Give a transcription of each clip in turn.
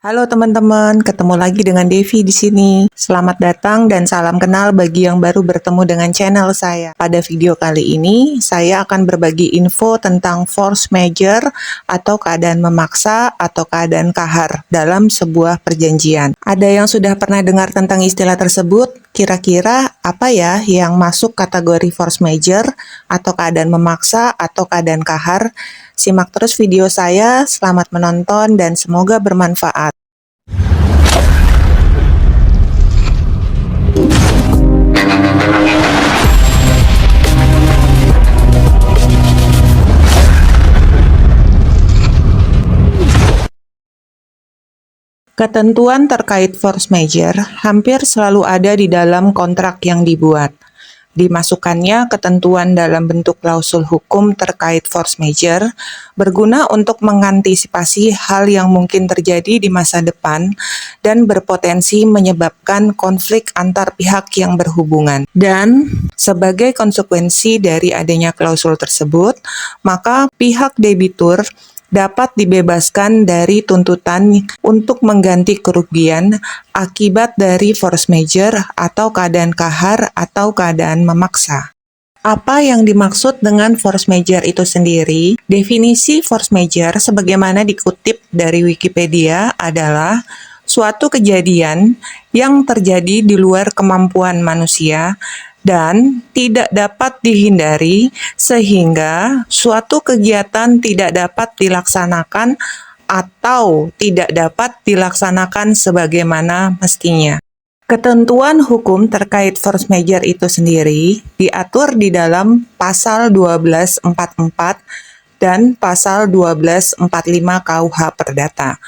Halo teman-teman, ketemu lagi dengan Devi di sini. Selamat datang dan salam kenal bagi yang baru bertemu dengan channel saya. Pada video kali ini, saya akan berbagi info tentang force majeure atau keadaan memaksa atau keadaan kahar dalam sebuah perjanjian. Ada yang sudah pernah dengar tentang istilah tersebut? Kira-kira apa ya yang masuk kategori force majeure atau keadaan memaksa atau keadaan kahar? Simak terus video saya, selamat menonton dan semoga bermanfaat. Ketentuan terkait force majeure hampir selalu ada di dalam kontrak yang dibuat. Dimasukkannya ketentuan dalam bentuk klausul hukum terkait force majeure berguna untuk mengantisipasi hal yang mungkin terjadi di masa depan dan berpotensi menyebabkan konflik antar pihak yang berhubungan. Dan sebagai konsekuensi dari adanya klausul tersebut, maka pihak debitur dapat dibebaskan dari tuntutan untuk mengganti kerugian akibat dari force majeure atau keadaan kahar atau keadaan memaksa. Apa yang dimaksud dengan force majeure itu sendiri? Definisi force majeure sebagaimana dikutip dari Wikipedia adalah suatu kejadian yang terjadi di luar kemampuan manusia dan tidak dapat dihindari sehingga suatu kegiatan tidak dapat dilaksanakan atau tidak dapat dilaksanakan sebagaimana mestinya. Ketentuan hukum terkait force majeure itu sendiri diatur di dalam pasal 1244 dan pasal 1245 KUH Perdata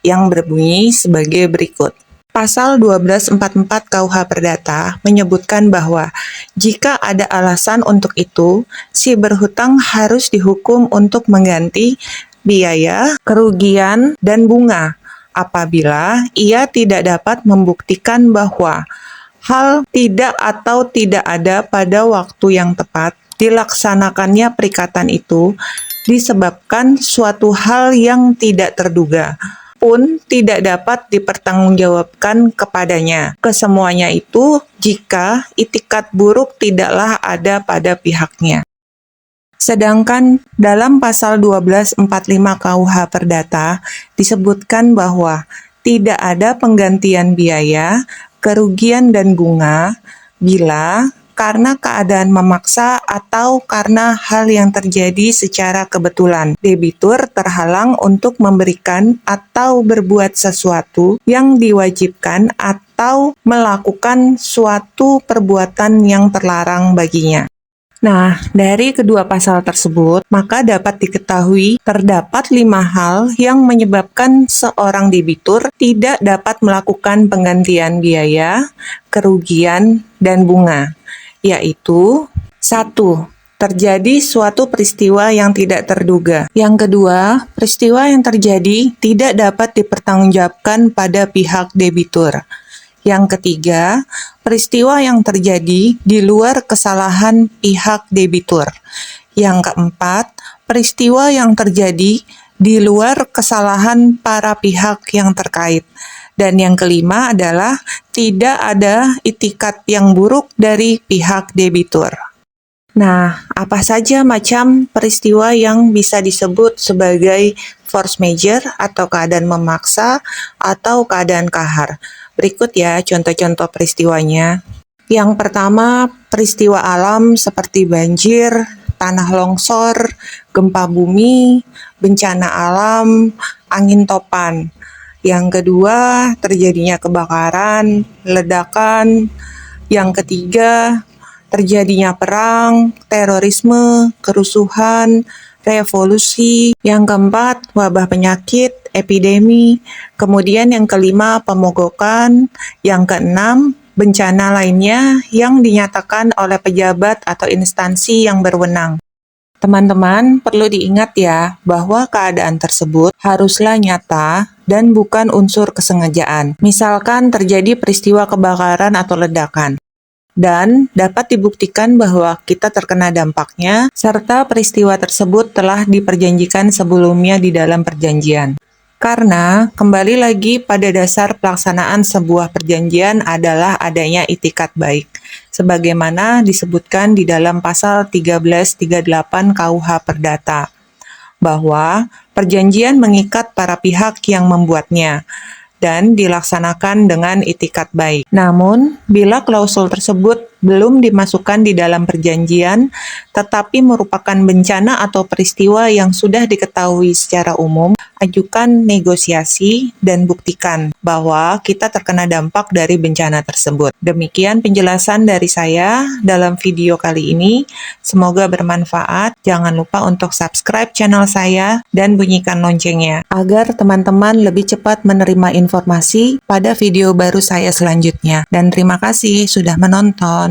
yang berbunyi sebagai berikut. Pasal 1244 KUH Perdata menyebutkan bahwa jika ada alasan untuk itu, si berhutang harus dihukum untuk mengganti biaya, kerugian, dan bunga apabila ia tidak dapat membuktikan bahwa hal tidak atau tidak ada pada waktu yang tepat dilaksanakannya perikatan itu disebabkan suatu hal yang tidak terduga pun tidak dapat dipertanggungjawabkan kepadanya. Kesemuanya itu jika itikat buruk tidaklah ada pada pihaknya. Sedangkan dalam pasal 1245 KUH Perdata disebutkan bahwa tidak ada penggantian biaya, kerugian dan bunga bila karena keadaan memaksa atau karena hal yang terjadi secara kebetulan. Debitur terhalang untuk memberikan atau berbuat sesuatu yang diwajibkan atau melakukan suatu perbuatan yang terlarang baginya. Nah, dari kedua pasal tersebut, maka dapat diketahui terdapat 5 hal yang menyebabkan seorang debitur tidak dapat melakukan penggantian biaya, kerugian, dan bunga. Yaitu 1. Terjadi suatu peristiwa yang tidak terduga. Yang kedua, peristiwa yang terjadi tidak dapat dipertanggungjawabkan pada pihak debitur. Yang ketiga, peristiwa yang terjadi di luar kesalahan pihak debitur. Yang keempat, peristiwa yang terjadi di luar kesalahan para pihak yang terkait. Dan yang kelima adalah tidak ada itikat yang buruk dari pihak debitur. Nah, apa saja macam peristiwa yang bisa disebut sebagai force majeure atau keadaan memaksa atau keadaan kahar? Berikut ya contoh-contoh peristiwanya. Yang pertama, peristiwa alam seperti banjir, tanah longsor, gempa bumi, bencana alam, angin topan. Yang kedua, terjadinya kebakaran, ledakan. Yang ketiga, terjadinya perang, terorisme, kerusuhan, revolusi. Yang keempat, wabah penyakit, epidemi. Kemudian yang kelima, pemogokan. Yang keenam, bencana lainnya yang dinyatakan oleh pejabat atau instansi yang berwenang. Teman-teman, perlu diingat ya, bahwa keadaan tersebut haruslah nyata dan bukan unsur kesengajaan. Misalkan terjadi peristiwa kebakaran atau ledakan, dan dapat dibuktikan bahwa kita terkena dampaknya, serta peristiwa tersebut telah diperjanjikan sebelumnya di dalam perjanjian. Karena kembali lagi pada dasar pelaksanaan sebuah perjanjian adalah adanya itikat baik, sebagaimana disebutkan di dalam pasal 1338 KUH Perdata, bahwa perjanjian mengikat para pihak yang membuatnya dan dilaksanakan dengan itikat baik. Namun, bila klausul tersebut belum dimasukkan di dalam perjanjian, tetapi merupakan bencana atau peristiwa yang sudah diketahui secara umum, ajukan negosiasi dan buktikan bahwa kita terkena dampak dari bencana tersebut. Demikian penjelasan dari saya dalam video kali ini. Semoga bermanfaat. Jangan lupa untuk subscribe channel saya dan bunyikan loncengnya agar teman-teman lebih cepat menerima informasi pada video baru saya selanjutnya. Dan terima kasih sudah menonton.